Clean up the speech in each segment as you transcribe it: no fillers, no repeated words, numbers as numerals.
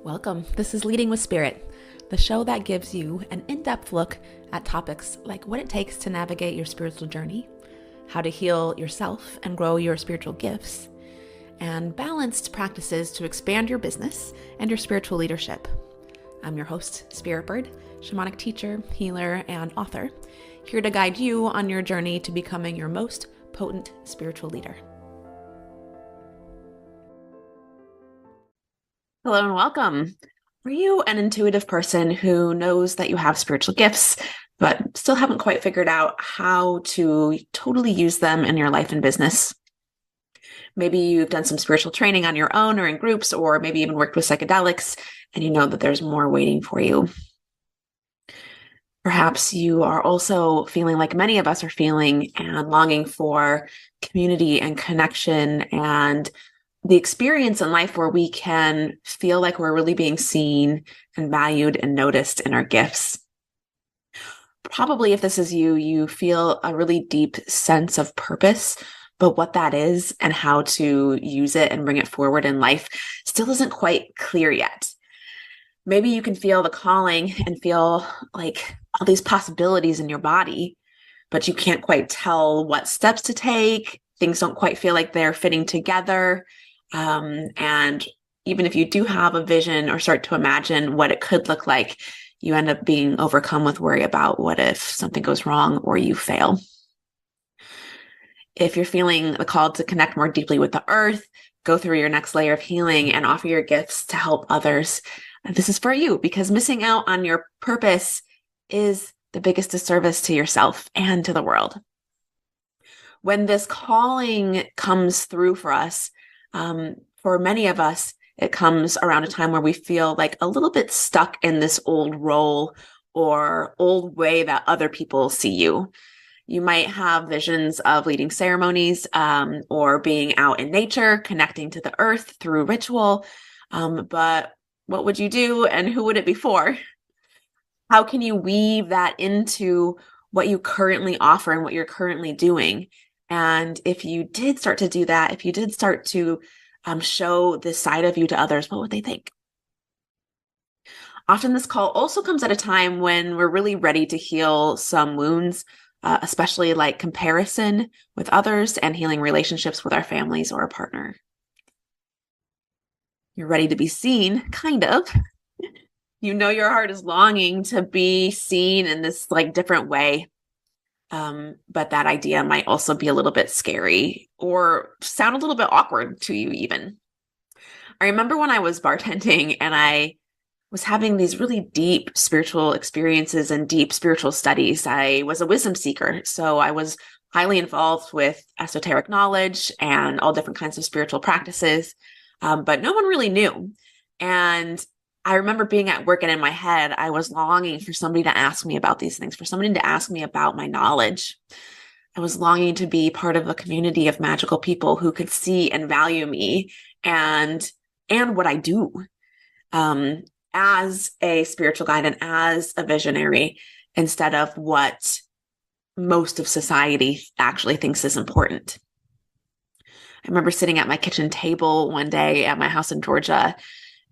Welcome. This is Leading with Spirit, the show that gives you an in-depth look at topics like what it takes to navigate your spiritual journey, how to heal yourself and grow your spiritual gifts, and balanced practices to expand your business and your spiritual leadership. I'm your host, Spirit Bird, shamanic teacher, healer, and author, here to guide you on your journey to becoming your most potent spiritual leader. Hello and welcome. Are you an intuitive person who knows that you have spiritual gifts, but still haven't quite figured out how to totally use them in your life and business? Maybe you've done some spiritual training on your own or in groups, or maybe even worked with psychedelics, and you know that there's more waiting for you. Perhaps you are also feeling like many of us are feeling and longing for community and connection and the experience in life where we can feel like we're really being seen and valued and noticed in our gifts. Probably if this is you, you feel a really deep sense of purpose, but what that is and how to use it and bring it forward in life still isn't quite clear yet. Maybe you can feel the calling and feel like all these possibilities in your body, but you can't quite tell what steps to take. Things don't quite feel like they're fitting together. And even if you do have a vision or start to imagine what it could look like, you end up being overcome with worry about what if something goes wrong or you fail. If you're feeling the call to connect more deeply with the earth, go through your next layer of healing and offer your gifts to help others, this is for you, because missing out on your purpose is the biggest disservice to yourself and to the world. When this calling comes through for us, for many of us, it comes around a time where we feel like a little bit stuck in this old role or old way that other people see you. You might have visions of leading ceremonies or being out in nature, connecting to the earth through ritual. But what would you do and who would it be for? How can you weave that into what you currently offer and what you're currently doing? And if you did start to do that, if you did start to show this side of you to others, what would they think? Often this call also comes at a time when we're really ready to heal some wounds, especially like comparison with others and healing relationships with our families or a partner. You're ready to be seen, kind of. You know your heart is longing to be seen in this like different way. But that idea might also be a little bit scary or sound a little bit awkward to you even. I remember when I was bartending and I was having these really deep spiritual experiences and deep spiritual studies. I was a wisdom seeker, so I was highly involved with esoteric knowledge and all different kinds of spiritual practices, but no one really knew. And I remember being at work and in my head, I was longing for somebody to ask me about these things, for somebody to ask me about my knowledge. I was longing to be part of a community of magical people who could see and value me and what I do as a spiritual guide and as a visionary, instead of what most of society actually thinks is important. I remember sitting at my kitchen table one day at my house in Georgia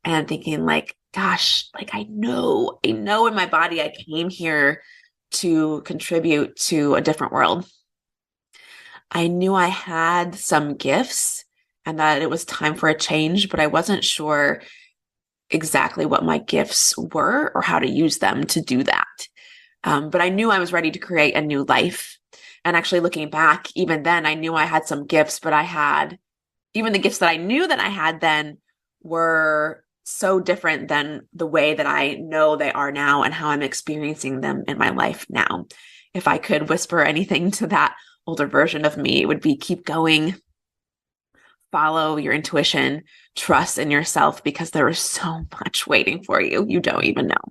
and thinking like, gosh, like I know in my body, I came here to contribute to a different world. I knew I had some gifts and that it was time for a change, but I wasn't sure exactly what my gifts were or how to use them to do that. But I knew I was ready to create a new life. And actually looking back, even then, I knew I had some gifts, but even the gifts that I knew that I had then were so different than the way that I know they are now and how I'm experiencing them in my life now. If I could whisper anything to that older version of me, it would be keep going, follow your intuition, trust in yourself, because there is so much waiting for you. You don't even know.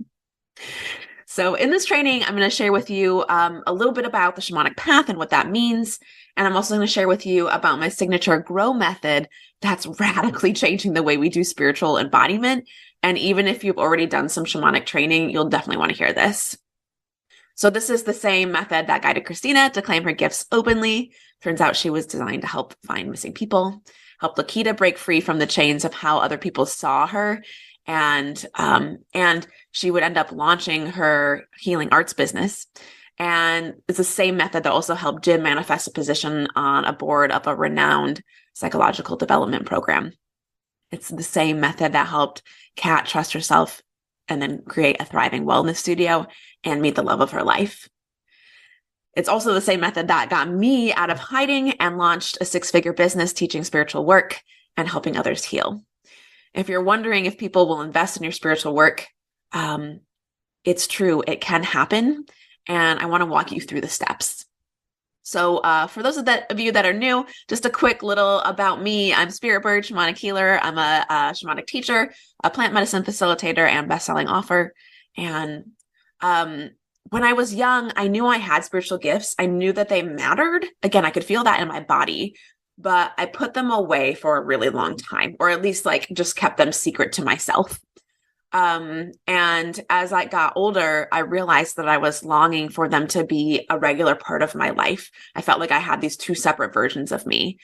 So in this training, I'm going to share with you a little bit about the shamanic path and what that means. And I'm also going to share with you about my signature grow method that's radically changing the way we do spiritual embodiment. And even if you've already done some shamanic training, you'll definitely want to hear this. So this is the same method that guided Christina to claim her gifts openly. Turns out she was designed to help find missing people, help Lakita break free from the chains of how other people saw her, And she would end up launching her healing arts business. And it's the same method that also helped Jim manifest a position on a board of a renowned psychological development program. It's the same method that helped Kat trust herself and then create a thriving wellness studio and meet the love of her life. It's also the same method that got me out of hiding and launched a 6-figure business teaching spiritual work and helping others heal. If you're wondering if people will invest in your spiritual work, it's true. It can happen. And I want to walk you through the steps. So for those of you that are new, just a quick little about me. I'm Spirit Bird, Shamanic healer. I'm a shamanic teacher, a plant medicine facilitator, and best-selling author. And when I was young, I knew I had spiritual gifts. I knew that they mattered. Again, I could feel that in my body, but I put them away for a really long time, or at least like just kept them secret to myself. And as I got older, I realized that I was longing for them to be a regular part of my life. I felt like I had these 2 separate versions of me.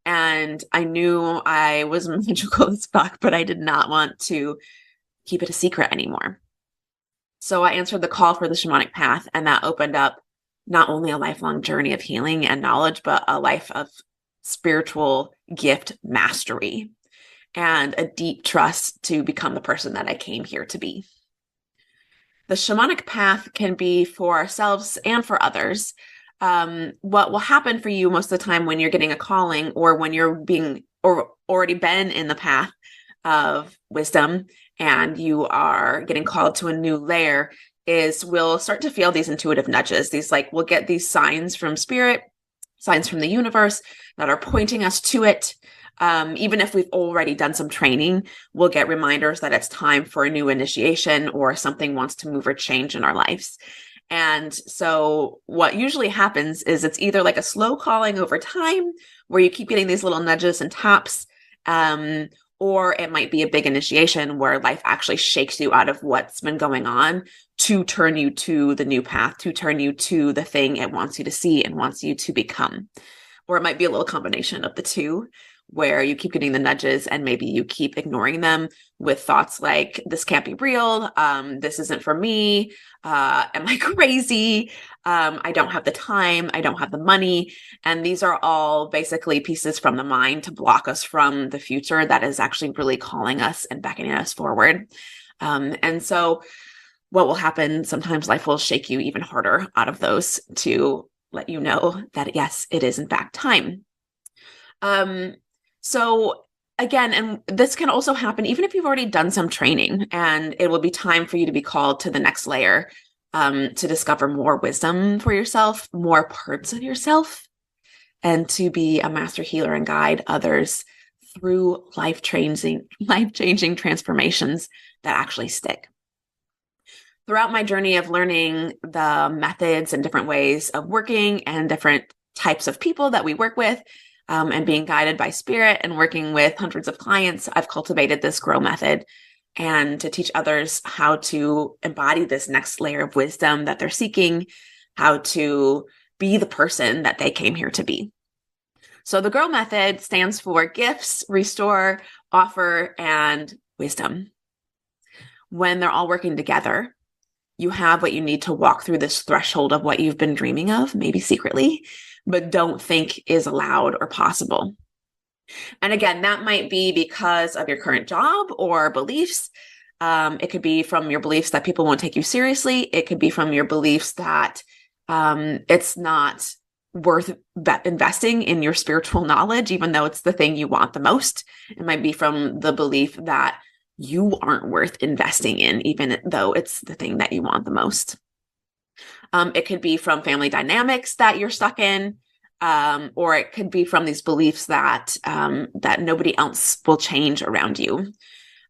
And I knew I was magical as fuck, but I did not want to keep it a secret anymore. So I answered the call for the shamanic path, and that opened up not only a lifelong journey of healing and knowledge, but a life of spiritual gift mastery and a deep trust to become the person that I came here to be. The shamanic path can be for ourselves and for others. What will happen for you most of the time when you're getting a calling, or when you're being or already been in the path of wisdom and you are getting called to a new layer, is we'll start to feel these intuitive nudges. We'll get these signs from spirit, signs from the universe that are pointing us to it. Even if we've already done some training, we'll get reminders that it's time for a new initiation or something wants to move or change in our lives. And so what usually happens is it's either like a slow calling over time where you keep getting these little nudges and taps, or it might be a big initiation where life actually shakes you out of what's been going on to turn you to the new path, to turn you to the thing it wants you to see and wants you to become. Or it might be a little combination of the two, where you keep getting the nudges and maybe you keep ignoring them with thoughts like, this can't be real. This isn't for me. Am I crazy? I don't have the time. I don't have the money. And these are all basically pieces from the mind to block us from the future that is actually really calling us and beckoning us forward. And so what will happen, sometimes life will shake you even harder out of those to let you know that, yes, it is in fact time. So again, and this can also happen even if you've already done some training, and it will be time for you to be called to the next layer, to discover more wisdom for yourself, more parts of yourself, and to be a master healer and guide others through life-changing transformations that actually stick. Throughout my journey of learning the methods and different ways of working and different types of people that we work with, and being guided by spirit and working with hundreds of clients, I've cultivated this GROW method, and to teach others how to embody this next layer of wisdom that they're seeking, how to be the person that they came here to be. So the GROW method stands for gifts, restore, offer, and wisdom. When they're all working together, you have what you need to walk through this threshold of what you've been dreaming of, maybe secretly, but don't think is allowed or possible. And again, that might be because of your current job or beliefs. It could be from your beliefs that people won't take you seriously. It could be from your beliefs that it's not worth investing in your spiritual knowledge, even though it's the thing you want the most. It might be from the belief that you aren't worth investing in, even though it's the thing that you want the most. It could be from family dynamics that you're stuck in, or it could be from these beliefs that that nobody else will change around you.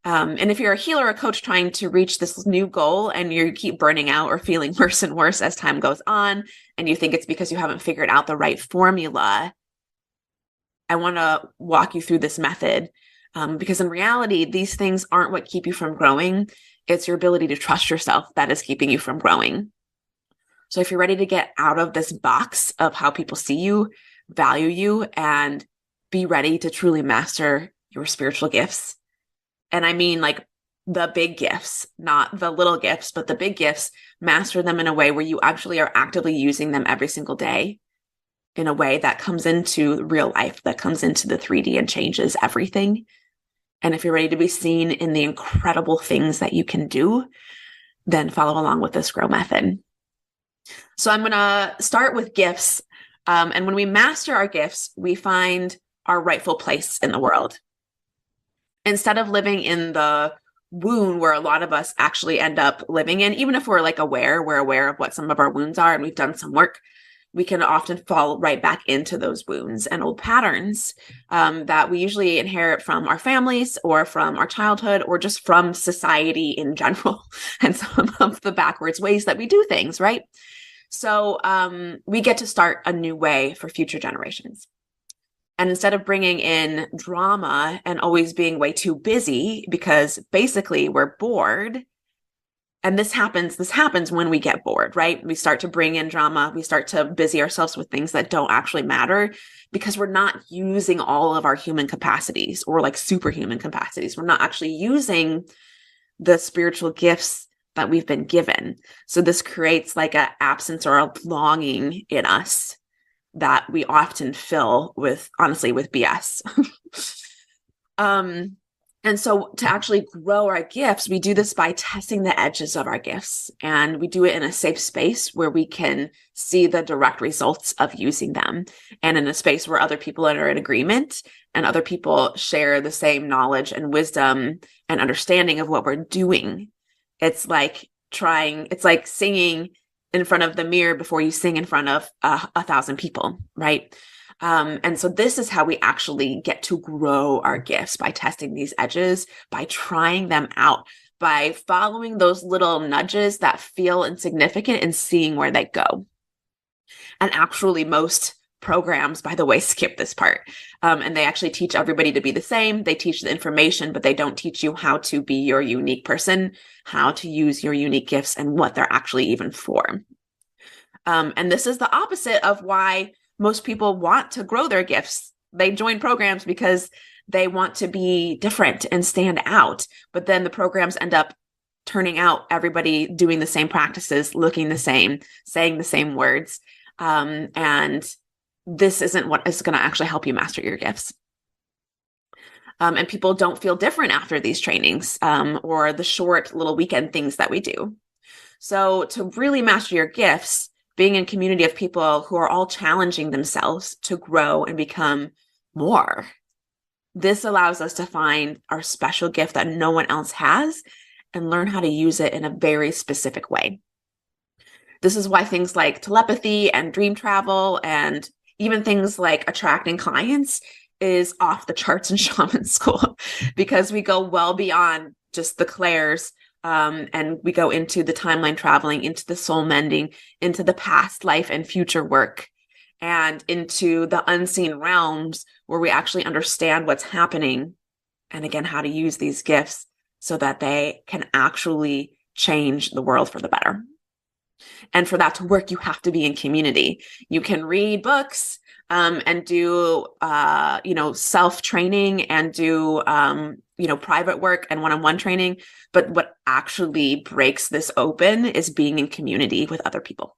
And if you're a healer or a coach trying to reach this new goal and you keep burning out or feeling worse and worse as time goes on, and you think it's because you haven't figured out the right formula, I want to walk you through this method, because in reality, these things aren't what keep you from growing. It's your ability to trust yourself that is keeping you from growing. So if you're ready to get out of this box of how people see you, value you, and be ready to truly master your spiritual gifts, and I mean like the big gifts, not the little gifts, but the big gifts, master them in a way where you actually are actively using them every single day in a way that comes into real life, that comes into the 3D and changes everything. And if you're ready to be seen in the incredible things that you can do, then follow along with this grow method. So I'm going to start with gifts. And when we master our gifts, we find our rightful place in the world. Instead of living in the wound where a lot of us actually end up living in, even if we're aware of what some of our wounds are and we've done some work, we can often fall right back into those wounds and old patterns that we usually inherit from our families or from our childhood or just from society in general and some of the backwards ways that we do things, right? So we get to start a new way for future generations. And instead of bringing in drama and always being way too busy, because basically we're bored, and this happens when we get bored, right? We start to bring in drama. We start to busy ourselves with things that don't actually matter because we're not using all of our human capacities or like superhuman capacities. We're not actually using the spiritual gifts that we've been given. So this creates like an absence or a longing in us that we often fill with, honestly, with BS. And so to actually grow our gifts, we do this by testing the edges of our gifts. And we do it in a safe space where we can see the direct results of using them. And in a space where other people are in agreement and other people share the same knowledge and wisdom and understanding of what we're doing. It's like singing in front of the mirror before you sing in front of 1,000 people, right? And so this is how we actually get to grow our gifts, by testing these edges, by trying them out, by following those little nudges that feel insignificant and seeing where they go. And actually most programs, by the way, skip this part. And they actually teach everybody to be the same. They teach the information, but they don't teach you how to be your unique person, how to use your unique gifts and what they're actually even for. And this is the opposite of why most people want to grow their gifts. They join programs because they want to be different and stand out. But then the programs end up turning out everybody doing the same practices, looking the same, saying the same words. And this isn't what is going to actually help you master your gifts. And people don't feel different after these trainings or the short little weekend things that we do. So to really master your gifts, being in a community of people who are all challenging themselves to grow and become more. This allows us to find our special gift that no one else has and learn how to use it in a very specific way. This is why things like telepathy and dream travel and even things like attracting clients is off the charts in shaman school, because we go well beyond just the clairs. And we go into the timeline traveling, into the soul mending, into the past life and future work, and into the unseen realms where we actually understand what's happening. And again, how to use these gifts so that they can actually change the world for the better. And for that to work, you have to be in community. You can read books and do, self-training and do, private work and one-on-one training. But what actually breaks this open is being in community with other people.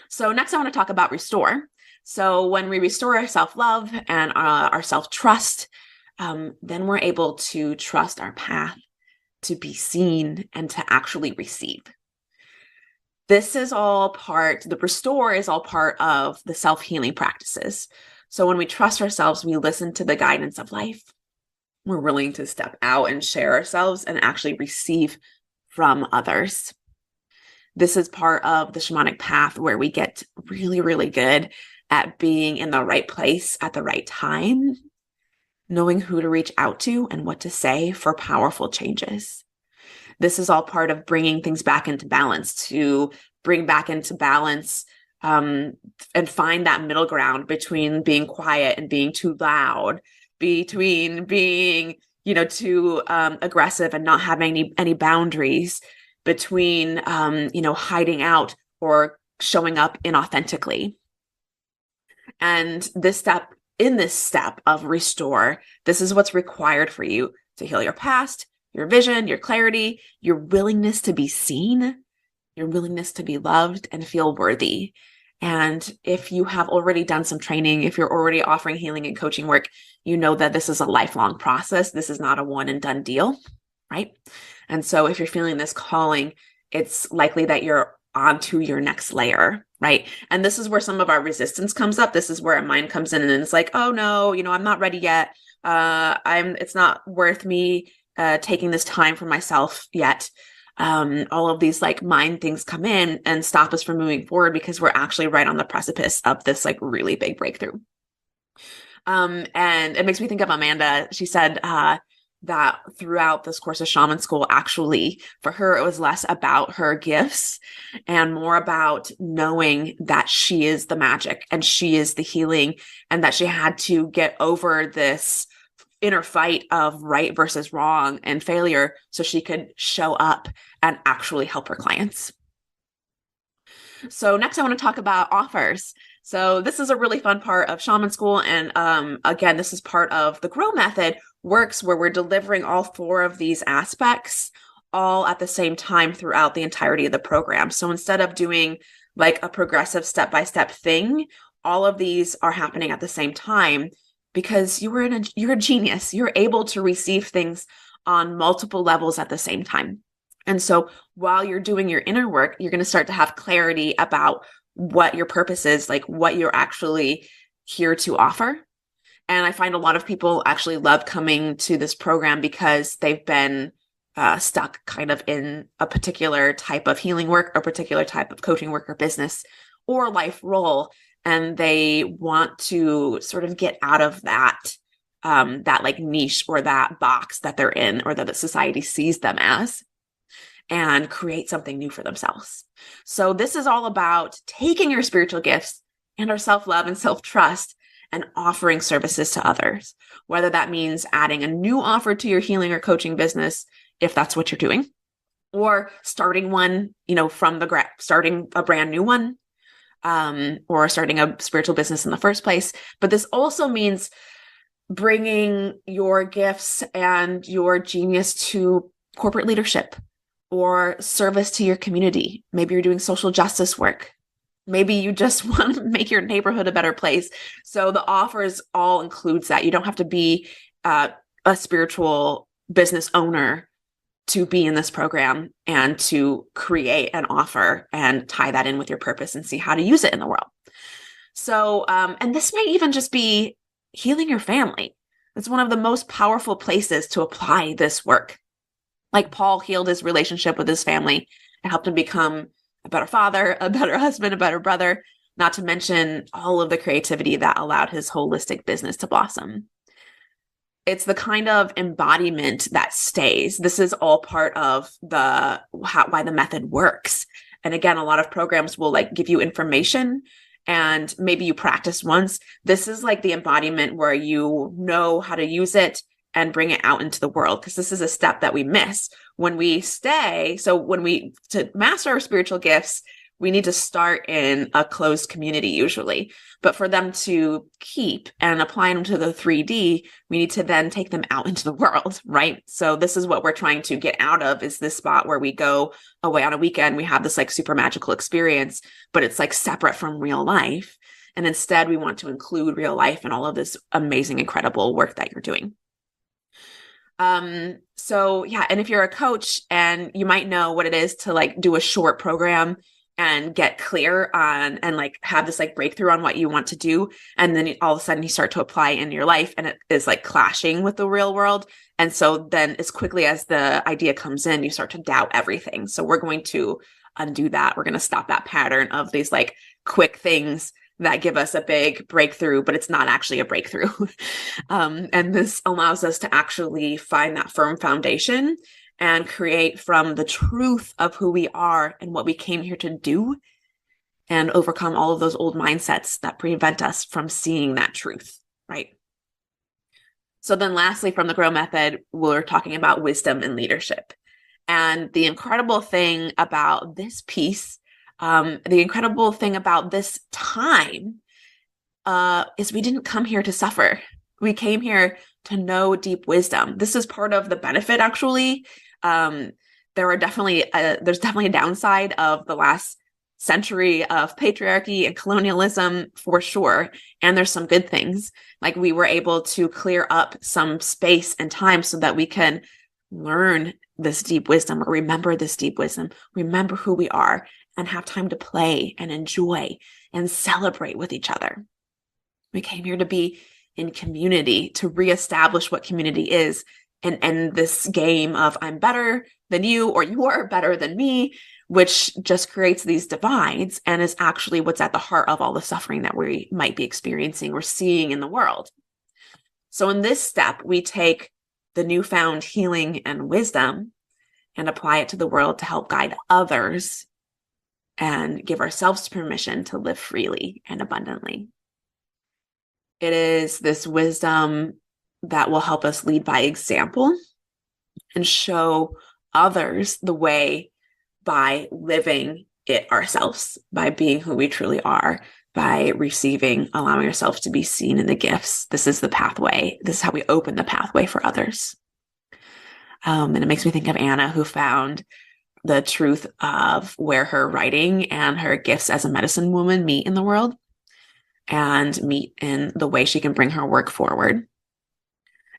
So next I want to talk about restore. So when we restore our self-love and our self-trust, then we're able to trust our path, to be seen, and to actually receive. This is all the restore is all part of the self-healing practices. So when we trust ourselves, we listen to the guidance of life. We're willing to step out and share ourselves and actually receive from others. This is part of the shamanic path where we get really, really good at being in the right place at the right time, knowing who to reach out to and what to say for powerful changes. This is all part of bringing things back into balance, to bring back into balance and find that middle ground between being quiet and being too loud, between being, too aggressive and not having any boundaries, between, hiding out or showing up inauthentically. And in this step of restore, this is what's required for you to heal your past, your vision, your clarity, your willingness to be seen, your willingness to be loved and feel worthy. And if you have already done some training, if you're already offering healing and coaching work, you know that this is a lifelong process. This is not a one and done deal, right? And so if you're feeling this calling, it's likely that you're onto your next layer, right? And this is where some of our resistance comes up. This is where our mind comes in and it's like, oh no, I'm not ready yet. It's not worth me taking this time for myself yet. All of these like mind things come in and stop us from moving forward because we're actually right on the precipice of this like really big breakthrough. And it makes me think of Amanda. She said, that throughout this course of shaman school, actually, for her, it was less about her gifts and more about knowing that she is the magic and she is the healing, and that she had to get over this inner fight of right versus wrong and failure so she could show up and actually help her clients. So next I want to talk about offers. So this is a really fun part of shaman school. And again, this is part of the GROW method works where we're delivering all 4 of these aspects all at the same time throughout the entirety of the program. So instead of doing like a progressive step-by-step thing, all of these are happening at the same time because you're a genius. You're able to receive things on multiple levels at the same time. And so while you're doing your inner work, you're going to start to have clarity about what your purpose is, like what you're actually here to offer. And I find a lot of people actually love coming to this program because they've been stuck kind of in a particular type of healing work or particular type of coaching work or business or life role. And they want to sort of get out of that like niche or that box that they're in or that the society sees them as, and create something new for themselves. So this is all about taking your spiritual gifts and our self-love and self-trust and offering services to others, whether that means adding a new offer to your healing or coaching business, if that's what you're doing, or starting one, from the ground, starting a brand new one, or starting a spiritual business in the first place. But this also means bringing your gifts and your genius to corporate leadership or service to your community. Maybe you're doing social justice work. Maybe you just want to make your neighborhood a better place. So the offers all includes that. You don't have to be a spiritual business owner to be in this program and to create an offer and tie that in with your purpose and see how to use it in the world. So, and this might even just be healing your family. It's one of the most powerful places to apply this work. Like Paul healed his relationship with his family and helped him become a better father, a better husband, a better brother, not to mention all of the creativity that allowed his holistic business to blossom. It's the kind of embodiment that stays. This is all part of why the method works. And again, a lot of programs will like give you information and maybe you practice once. This is like the embodiment where you know how to use it and bring it out into the world, because this is a step that we miss when we stay. So to master our spiritual gifts, we need to start in a closed community usually. But for them to keep and apply them to the 3D, we need to then take them out into the world, right? So this is what we're trying to get out of, is this spot where we go away on a weekend, we have this like super magical experience, but it's like separate from real life. And instead we want to include real life in all of this amazing, incredible work that you're doing. So yeah. And if you're a coach and you might know what it is to like do a short program and get clear on, and like have this like breakthrough on what you want to do. And then all of a sudden you start to apply in your life and it is like clashing with the real world. And so then as quickly as the idea comes in, you start to doubt everything. So we're going to undo that. We're going to stop that pattern of these like quick things that give us a big breakthrough, but it's not actually a breakthrough. And this allows us to actually find that firm foundation and create from the truth of who we are and what we came here to do, and overcome all of those old mindsets that prevent us from seeing that truth, right? So then lastly, from the GROW method, we're talking about wisdom and leadership. And the incredible thing about this piece, the incredible thing about this time, is we didn't come here to suffer. We came here to know deep wisdom. This is part of the benefit, actually. There's definitely a downside of the last century of patriarchy and colonialism for sure. And there's some good things. Like we were able to clear up some space and time so that we can learn this deep wisdom or remember this deep wisdom, remember who we are, and have time to play and enjoy and celebrate with each other. We came here to be in community, to reestablish what community is, and end this game of I'm better than you or you're better than me, which just creates these divides and is actually what's at the heart of all the suffering that we might be experiencing or seeing in the world. So in this step, we take the newfound healing and wisdom and apply it to the world to help guide others and give ourselves permission to live freely and abundantly. It is this wisdom that will help us lead by example and show others the way by living it ourselves, by being who we truly are, by receiving, allowing ourselves to be seen in the gifts. This is the pathway. This is how we open the pathway for others. And it makes me think of Anna, who found the truth of where her writing and her gifts as a medicine woman meet in the world and meet in the way she can bring her work forward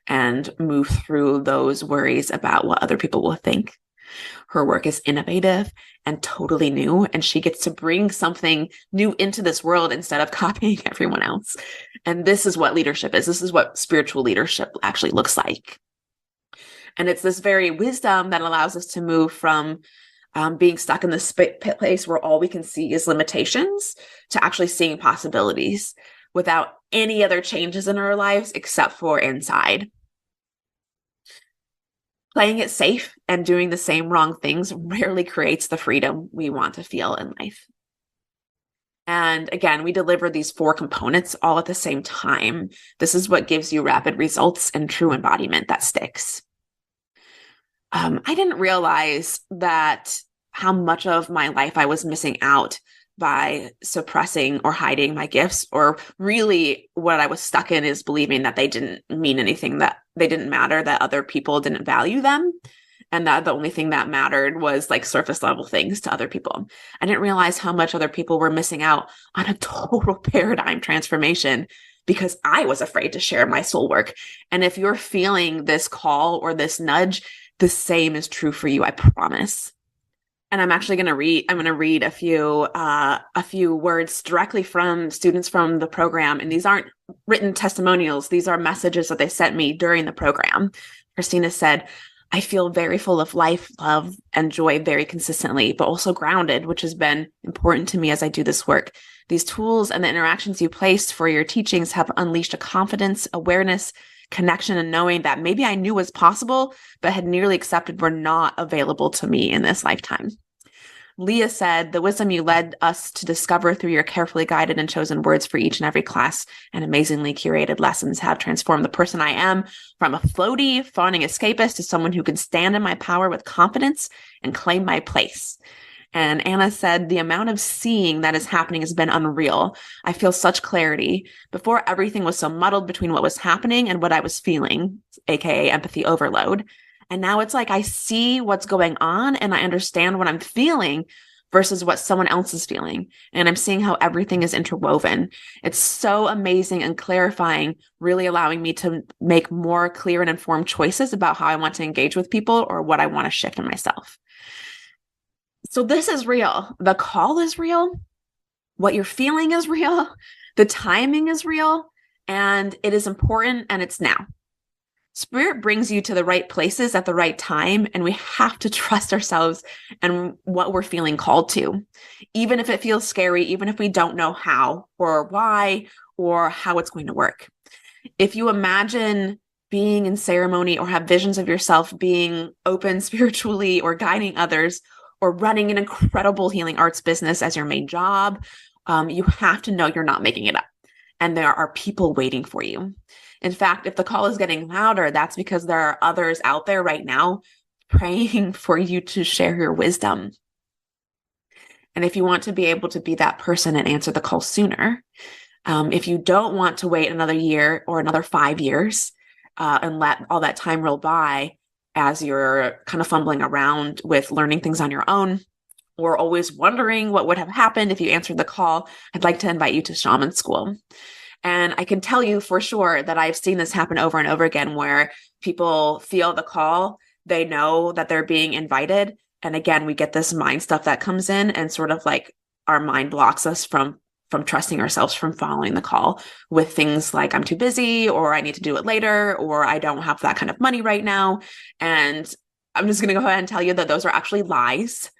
and move through those worries about what other people will think. Her work is innovative and totally new, and she gets to bring something new into this world instead of copying everyone else. And this is what leadership is. This is what spiritual leadership actually looks like. And it's this very wisdom that allows us to move from being stuck in this place where all we can see is limitations to actually seeing possibilities without any other changes in our lives except for inside. Playing it safe and doing the same wrong things rarely creates the freedom we want to feel in life. And again, we deliver these 4 components all at the same time. This is what gives you rapid results and true embodiment that sticks. I didn't realize that how much of my life I was missing out by suppressing or hiding my gifts, or really what I was stuck in is believing that they didn't mean anything, that they didn't matter, that other people didn't value them, and that the only thing that mattered was like surface level things to other people. I didn't realize how much other people were missing out on a total paradigm transformation because I was afraid to share my soul work. And if you're feeling this call or this nudge, the same is true for you, I promise. And I'm actually going to read a few words directly from students from the program. And these aren't written testimonials. These are messages that they sent me during the program. Christina said, I feel very full of life, love, and joy very consistently, but also grounded, which has been important to me as I do this work. These tools and the interactions you placed for your teachings have unleashed a confidence, awareness, connection, and knowing that maybe I knew was possible, but had nearly accepted were not available to me in this lifetime. Leah said, the wisdom you led us to discover through your carefully guided and chosen words for each and every class and amazingly curated lessons have transformed the person I am from a floaty, fawning escapist to someone who can stand in my power with confidence and claim my place. And Anna said, the amount of seeing that is happening has been unreal. I feel such clarity. Before, everything was so muddled between what was happening and what I was feeling, aka empathy overload. And now it's like I see what's going on and I understand what I'm feeling versus what someone else is feeling. And I'm seeing how everything is interwoven. It's so amazing and clarifying, really allowing me to make more clear and informed choices about how I want to engage with people or what I want to shift in myself. So this is real. The call is real. What you're feeling is real. The timing is real. And it is important, and it's now. Spirit brings you to the right places at the right time, and we have to trust ourselves and what we're feeling called to, even if it feels scary, even if we don't know how or why or how it's going to work. If you imagine being in ceremony or have visions of yourself being open spiritually or guiding others or running an incredible healing arts business as your main job, you have to know you're not making it up. And there are people waiting for you. In fact, if the call is getting louder, that's because there are others out there right now praying for you to share your wisdom. And if you want to be able to be that person and answer the call sooner, If you don't want to wait another year or another 5 years and let all that time roll by as you're kind of fumbling around with learning things on your own, or always wondering what would have happened if you answered the call, I'd like to invite you to Shaman School. And I can tell you for sure that I've seen this happen over and over again, where people feel the call, they know that they're being invited. And again, we get this mind stuff that comes in and sort of like our mind blocks us from trusting ourselves, from following the call with things like, I'm too busy, or I need to do it later, or I don't have that kind of money right now. And I'm just going to go ahead and tell you that those are actually lies,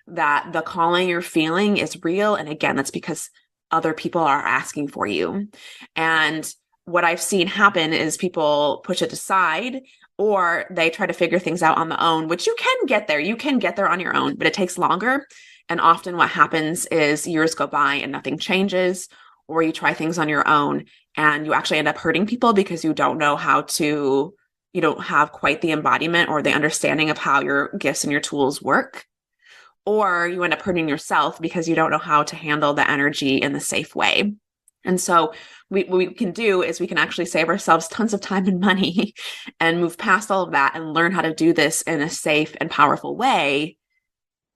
that the calling you're feeling is real. And again, that's because other people are asking for you. And what I've seen happen is people push it aside, or they try to figure things out on the own, which you can get there. You can get there on your own, but it takes longer. And often what happens is years go by and nothing changes, or you try things on your own and you actually end up hurting people because you don't know how to, you don't have quite the embodiment or the understanding of how your gifts and your tools work. Or you end up hurting yourself because you don't know how to handle the energy in the safe way. And so what we can do is we can actually save ourselves tons of time and money and move past all of that and learn how to do this in a safe and powerful way,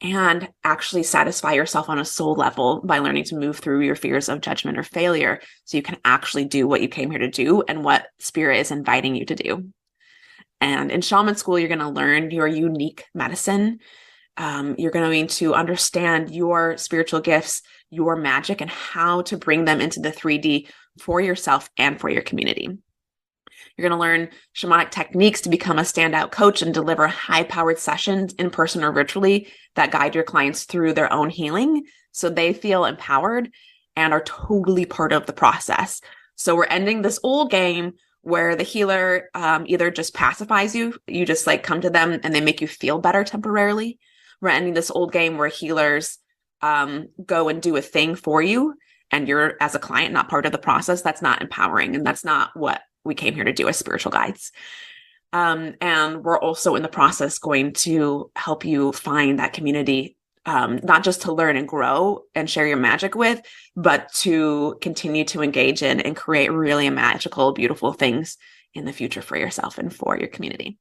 and actually satisfy yourself on a soul level by learning to move through your fears of judgment or failure so you can actually do what you came here to do and what spirit is inviting you to do. And in Shaman School, you're going to learn your unique medicine. You're going to understand your spiritual gifts, your magic, and how to bring them into the 3D for yourself and for your community. You're going to learn shamanic techniques to become a standout coach and deliver high-powered sessions in person or virtually that guide your clients through their own healing so they feel empowered and are totally part of the process. So we're ending this old game where the healer either just pacifies you, you just like come to them and they make you feel better temporarily. We're ending this old game where healers go and do a thing for you and you're, as a client, not part of the process. That's not empowering, and that's not what we came here to do as spiritual guides. And we're also in the process going to help you find that community, not just to learn and grow and share your magic with, but to continue to engage in and create really magical, beautiful things in the future for yourself and for your community.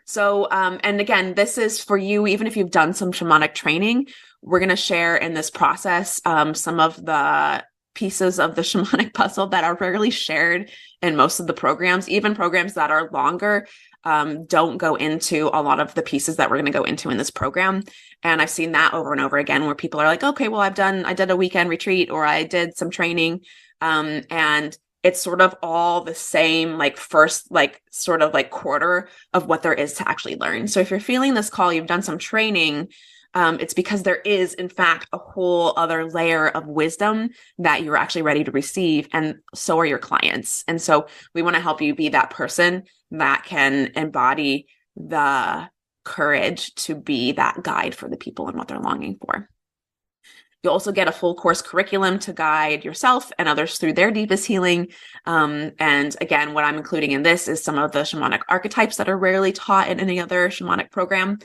So, and again, this is for you, even if you've done some shamanic training, we're going to share in this process some of the pieces of the shamanic puzzle that are rarely shared in most of the programs. Even programs that are longer don't go into a lot of the pieces that we're going to go into in this program. And I've seen that over and over again where people are like, okay, well, I did a weekend retreat, or I did some training. And it's sort of all the same, like first, like sort of like quarter of what there is to actually learn. So if you're feeling this call, you've done some training, it's because there is, in fact, a whole other layer of wisdom that you're actually ready to receive. And so are your clients. And so we want to help you be that person that can embody the courage to be that guide for the people and what they're longing for. You'll also get a full course curriculum to guide yourself and others through their deepest healing. And again, what I'm including in this is some of the shamanic archetypes that are rarely taught in any other shamanic program.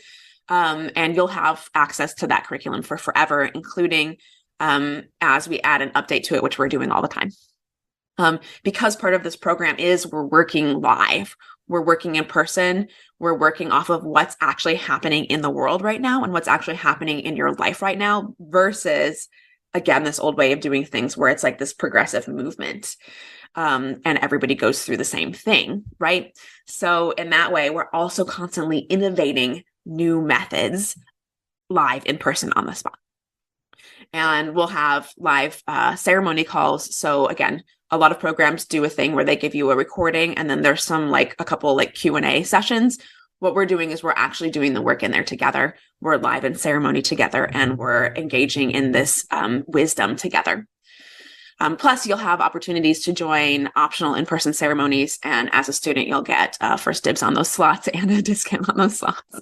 And you'll have access to that curriculum for forever, including as we add an update to it, which we're doing all the time. Because part of this program is we're working live, we're working in person, we're working off of what's actually happening in the world right now and what's actually happening in your life right now versus, again, this old way of doing things where it's like this progressive movement and everybody goes through the same thing, right? So in that way, we're also constantly innovating new methods live in person on the spot. And we'll have live ceremony calls. So again, a lot of programs do a thing where they give you a recording and then there's some like a couple like Q&A sessions. What we're doing is we're actually doing the work in there together. We're live in ceremony together and we're engaging in this wisdom together. Plus, you'll have opportunities to join optional in-person ceremonies. And as a student, you'll get first dibs on those slots and a discount on those slots.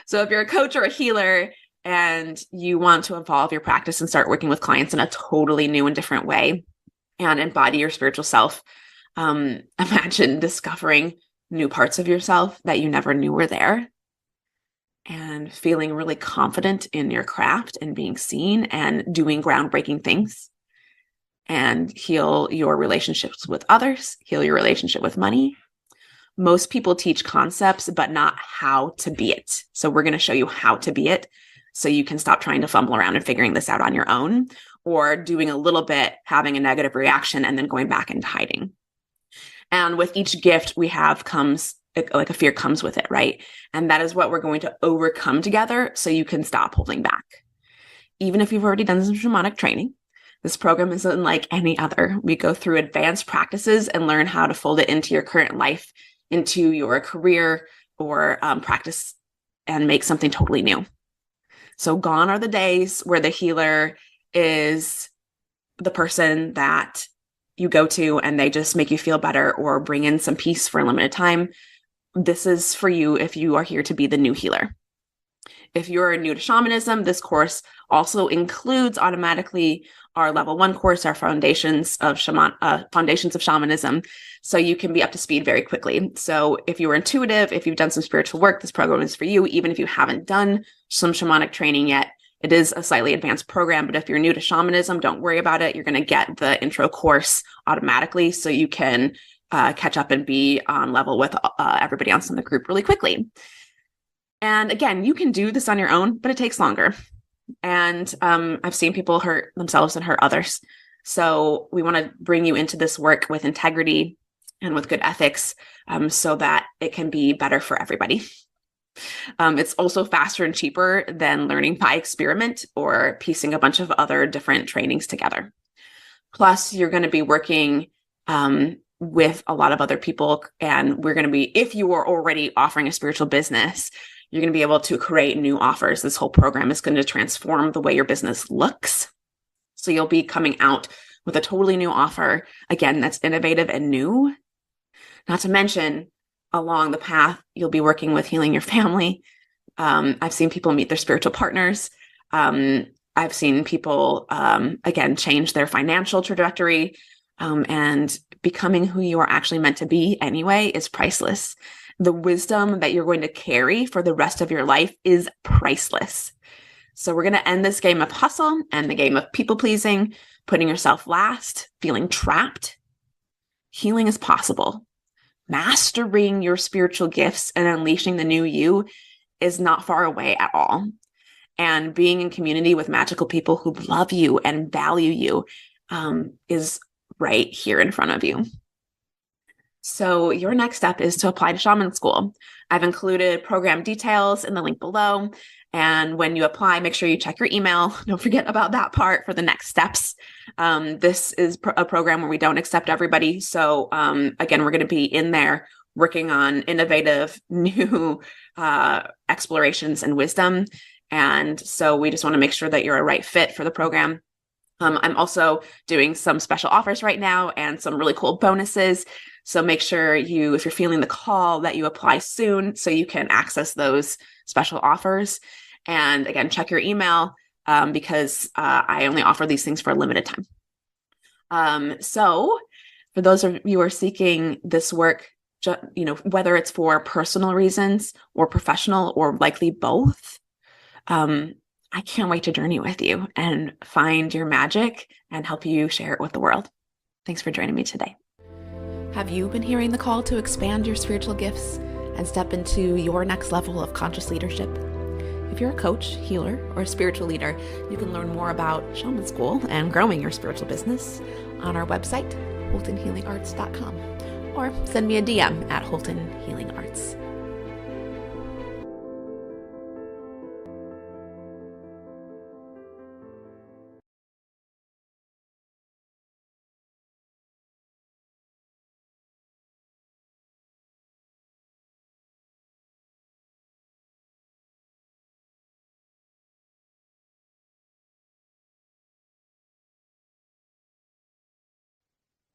So if you're a coach or a healer and you want to evolve your practice and start working with clients in a totally new and different way and embody your spiritual self, imagine discovering new parts of yourself that you never knew were there and feeling really confident in your craft and being seen and doing groundbreaking things. and heal your relationships with others, heal your relationship with money. Most people teach concepts, but not how to be it. So we're going to show you how to be it so you can stop trying to fumble around and figuring this out on your own, or doing a little bit, having a negative reaction, and then going back into hiding. And with each gift we have comes like a fear comes with it, right? And that is what we're going to overcome together so you can stop holding back. Even if you've already done some shamanic training, this program is unlike any other. We go through advanced practices and learn how to fold it into your current life, into your career, or practice and make something totally new. So gone are the days where the healer is the person that you go to and they just make you feel better or bring in some peace for a limited time. This is for you if you are here to be the new healer. If you're new to shamanism, this course also includes automatically our level 1 course, our foundations of shamanism. So you can be up to speed very quickly. So if you are intuitive, if you've done some spiritual work, this program is for you. Even if you haven't done some shamanic training yet, it is a slightly advanced program. But if you're new to shamanism, don't worry about it. You're going to get the intro course automatically so you can catch up and be on level with everybody else in the group really quickly. And again, you can do this on your own, but it takes longer. And I've seen people hurt themselves and hurt others. So we want to bring you into this work with integrity and with good ethics so that it can be better for everybody. It's also faster and cheaper than learning by experiment or piecing a bunch of other different trainings together. Plus, you're going to be working with a lot of other people. And we're going to be, if you are already offering a spiritual business, you're going to be able to create new offers. This whole program is going to transform the way your business looks. So you'll be coming out with a totally new offer, again, that's innovative and new. Not to mention, along the path, you'll be working with healing your family. I've seen people meet their spiritual partners. I've seen people, again, change their financial trajectory. And becoming who you are actually meant to be anyway is priceless. The wisdom that you're going to carry for the rest of your life is priceless. So we're going to end this game of hustle and the game of people pleasing, putting yourself last, feeling trapped. Healing is possible. Mastering your spiritual gifts and unleashing the new you is not far away at all. And being in community with magical people who love you and value you is right here in front of you. So your next step is to apply to Shaman School. I've included program details in the link below. And when you apply, make sure you check your email. Don't forget about that part for the next steps. This is a program where we don't accept everybody. So again, we're going to be in there working on innovative new explorations and wisdom. And so we just want to make sure that you're a right fit for the program. I'm also doing some special offers right now and some really cool bonuses. So make sure if you're feeling the call, that you apply soon so you can access those special offers. And again, check your email because I only offer these things for a limited time. So for those of you who are seeking this work, whether it's for personal reasons or professional or likely both, I can't wait to journey with you and find your magic and help you share it with the world. Thanks for joining me today. Have you been hearing the call to expand your spiritual gifts and step into your next level of conscious leadership? If you're a coach, healer, or a spiritual leader, you can learn more about Shaman School and growing your spiritual business on our website, holtonhealingarts.com, or send me a DM at Holton Healing Arts.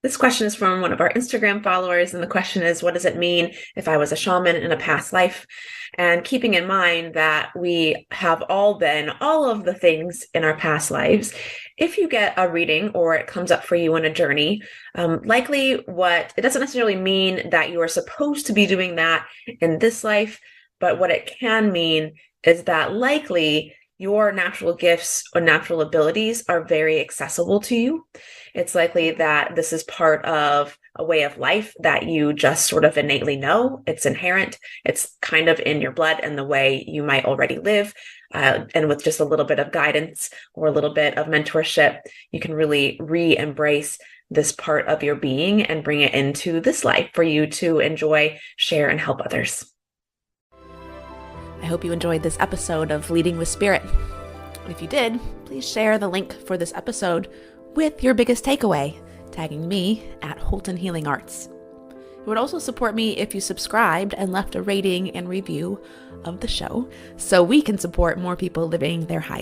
This question is from one of our Instagram followers, and the question is, what does it mean if I was a shaman in a past life? And keeping in mind that we have all been all of the things in our past lives, if you get a reading or it comes up for you on a journey, likely it doesn't necessarily mean that you are supposed to be doing that in this life, but what it can mean is that likely your natural gifts or natural abilities are very accessible to you. It's likely that this is part of a way of life that you just sort of innately know. It's inherent. It's kind of in your blood and the way you might already live. And with just a little bit of guidance or a little bit of mentorship, you can really re-embrace this part of your being and bring it into this life for you to enjoy, share, and help others. I hope you enjoyed this episode of Leading with Spirit. If you did, please share the link for this episode with your biggest takeaway, tagging me at Holton Healing Arts. It would also support me if you subscribed and left a rating and review of the show so we can support more people living their highest